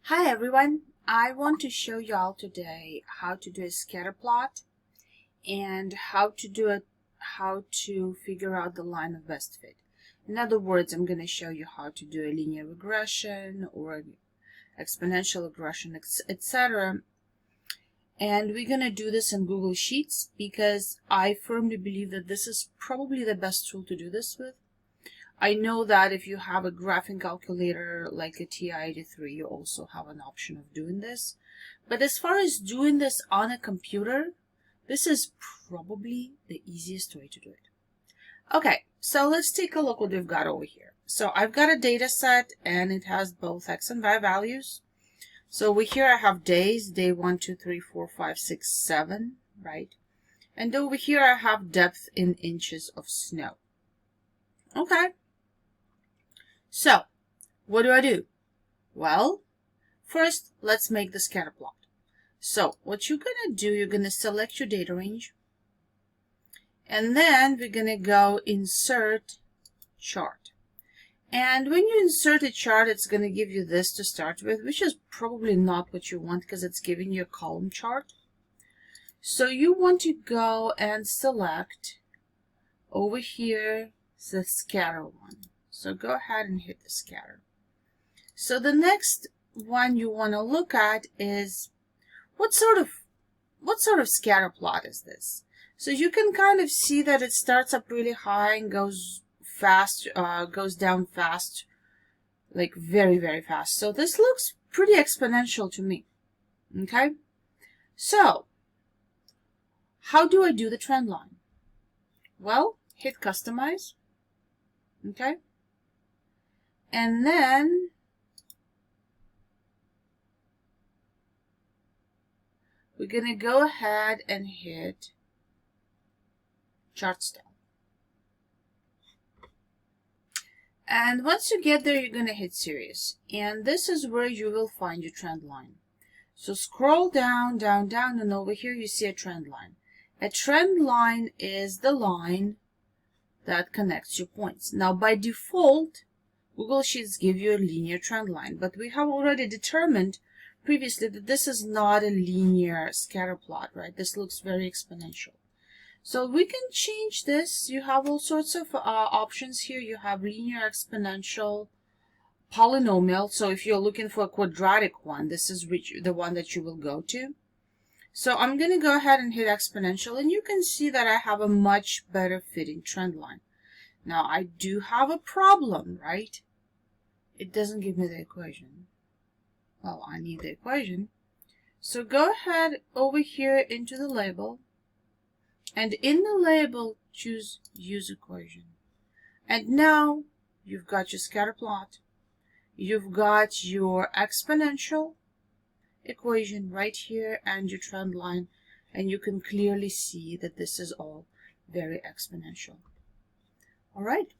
Hi everyone, I want to show you all today how to do a scatter plot and how to figure out the line of best fit. In other words, I'm going to show you how to do a linear regression or exponential regression, etc. And we're going to do this in Google Sheets because I firmly believe that this is probably the best tool to do this with. I know that if you have a graphing calculator like a TI-83, you also have an option of doing this. But as far as doing this on a computer, this is probably the easiest way to do it. Okay, so let's take a look what we've got over here. So I've got a data set and it has both X and Y values. So over here I have days, day 1, 2, 3, 4, 5, 6, 7, right? And over here I have depth in inches of snow. Okay. So, what do? Well, first, let's make the scatter plot. So, what you're going to do, you're going to select your data range. And then we're going to go Insert Chart. And when you insert a chart, it's going to give you this to start with, which is probably not what you want because it's giving you a column chart. So you want to go and select over here the scatter one. So go ahead and hit the scatter. So the next one you want to look at is what sort of scatter plot is this? So you can kind of see that it starts up really high and goes fast, goes down fast, like very, very fast. So this looks pretty exponential to me. Okay? So how do I do the trend line? Well, hit Customize. Okay? And then we're going to go ahead and hit Chart Style. And once you get there, you're going to hit Series. And this is where you will find your trend line. So scroll down, down, down, and over here you see a trend line. A trend line is the line that connects your points. Now, by default, Google Sheets give you a linear trend line, but we have already determined previously that this is not a linear scatter plot, right? This looks very exponential. So we can change this. You have all sorts of options here. You have linear, exponential, polynomial. So if you're looking for a quadratic one, this is the one that you will go to. So I'm going to go ahead and hit exponential, and you can see that I have a much better fitting trend line. Now, I do have a problem, right? It doesn't give me the equation. Well, I need the equation. So go ahead over here into the label. And in the label, choose Use Equation. And now, you've got your scatter plot. You've got your exponential equation right here and your trend line. And you can clearly see that this is all very exponential. All right.